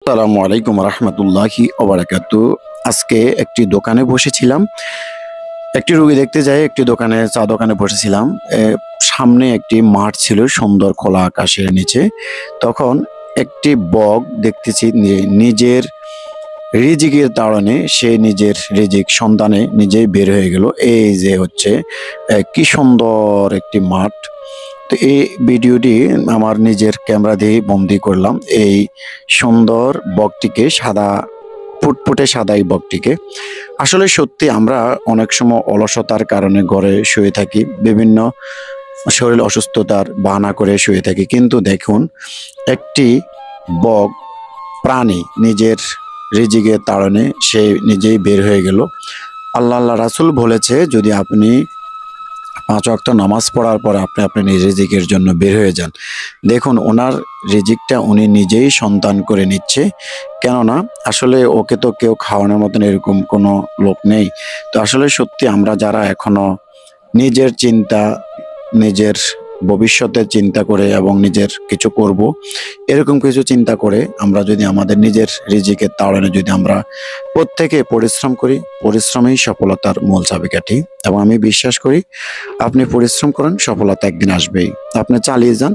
আসসালামু আলাইকুম রহমতুল্লাহি ওবারাকাতু। আজকে একটি দোকানে বসেছিলাম। একটি রুগী দেখতে যাই একটি দোকানে চা দোকানে বসেছিলাম। এ, সামনে একটি মাঠ ছিল সুন্দর খোলা আকাশের নিচে। তখন একটি বক দেখতেছি নিজের রিজিকের তাড়নে সে নিজের রিজিক সন্ধানে নিজেই বের হয়ে গেল। এই যে হচ্ছে কি সুন্দর একটি মাঠ। তো এই ভিডিওটি আমার নিজের ক্যামেরা দিয়ে বন্দি করলাম এই সুন্দর বকটিকে, সাদা ফুটফুটে সাদা এই বকটিকে। আসলে সত্যি আমরা অনেক সময় অলসতার কারণে ঘরে শুয়ে থাকি, বিভিন্ন শরীর অসুস্থতার বাহানা করে শুয়ে থাকি, কিন্তু দেখুন একটি বক প্রাণী নিজের রিজিকের তাড়নে সে নিজেই বের হয়ে গেল। আল্লাহ রাসূল বলেছে, যদি আপনি 5 ওয়াক্ত নামাজ পড়ার পরে আপনি আপনার নিজ রিজিকের জন্য বের হয়ে যান, দেখুন ওনার রিজিকটা উনি নিজেই সন্তান করে নিচ্ছে। কেননা আসলে ওকে তো কেউ খাওয়ানোর মতন এরকম কোনো লোক নেই। তো আসলে সত্যি আমরা যারা এখনো নিজের চিন্তা, নিজের ভবিষ্যতের চিন্তা করে এবং নিজের কিছু করব এরকম কিছু চিন্তা করে আমরা যদি আমাদের নিজের রিজিকের তাড়নে যদি আমরা প্রত্যেকে পরিশ্রম করি, পরিশ্রমেই সফলতার মূল চাবিকাঠি। এবং আমি বিশ্বাস করি আপনি পরিশ্রম করেন, সফলতা একদিন আসবেই। আপনি চালিয়ে যান।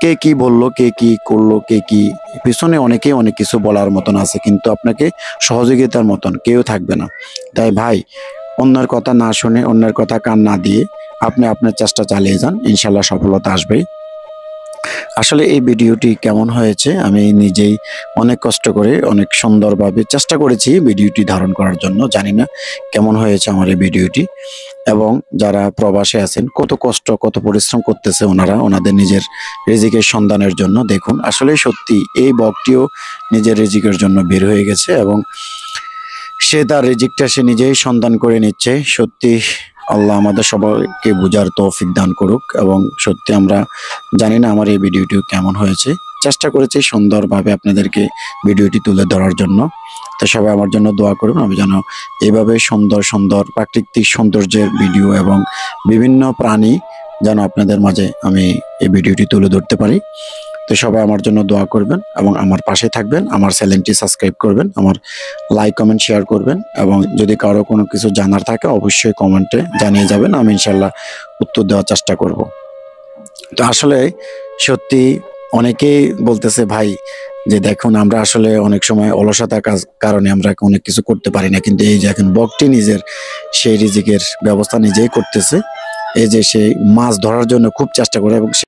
কে কি বললো, কে কি করলো, কে কি পিছনে অনেকেই অনেক কিছু বলার মতন আছে, কিন্তু আপনাকে সহযোগিতার মতন কেউ থাকবে না। তাই ভাই, অন্যের কথা না শুনে, অন্যের কথা কান না দিয়ে আপনি আপনার চেষ্টা চালিয়ে যান, ইনশাল্লাহ সফলতা আসবেই। আসলে এই ভিডিওটি কেমন হয়েছে, আমি নিজেই অনেক কষ্ট করে অনেক সুন্দরভাবে চেষ্টা করেছি ভিডিওটি ধারণ করার জন্য। জানি না কেমন হয়েছে আমার এই ভিডিওটি। এবং যারা প্রবাসে আছেন, কত কষ্ট কত পরিশ্রম করতেছে ওনারা ওনাদের নিজের রিজিকের সন্ধানের জন্য। দেখুন আসলে সত্যি এই বকটিও নিজের রিজিকের জন্য বের হয়ে গেছে এবং সে তার রিজিকটা সে নিজেই সন্ধান করে নিচ্ছে। সত্যি আল্লাহ আমাদের সবাইকে বোঝার তৌফিক দান করুক। এবং সত্যি আমরা জানি না আমার এই ভিডিওটি কেমন হয়েছে, চেষ্টা করেছি সুন্দরভাবে আপনাদেরকে ভিডিওটি তুলে ধরার জন্য। তো সবাই আমার জন্য দোয়া করুন, আমি যেন এইভাবে সুন্দর সুন্দর প্রাকৃতিক সৌন্দর্যের ভিডিও এবং বিভিন্ন প্রাণী যেন আপনাদের মাঝে আমি এই ভিডিওটি তুলে ধরতে পারি। তো সবাই আমার জন্য দোয়া করবেন এবং আমার পাশে থাকবেন, আমার চ্যানেলটি সাবস্ক্রাইব করবেন, আমার লাইক কমেন্ট শেয়ার করবেন। এবং যদি কারো কোনো কিছু জানার থাকে অবশ্যই কমেন্টে জানিয়ে যাবেন, আমি ইনশাল্লাহ উত্তর দেওয়ার চেষ্টা করব। তো আসলে সত্যি অনেকেই বলতেছে ভাই যে দেখুন আমরা আসলে অনেক সময় অলসতার কারণে আমরা অনেক কিছু করতে পারি না, কিন্তু এই যে এখন বকটি নিজের সেই রিজিকের ব্যবস্থা নিজেই করতেছে। এই যে সেই মাছ ধরার জন্য খুব চেষ্টা করে এবং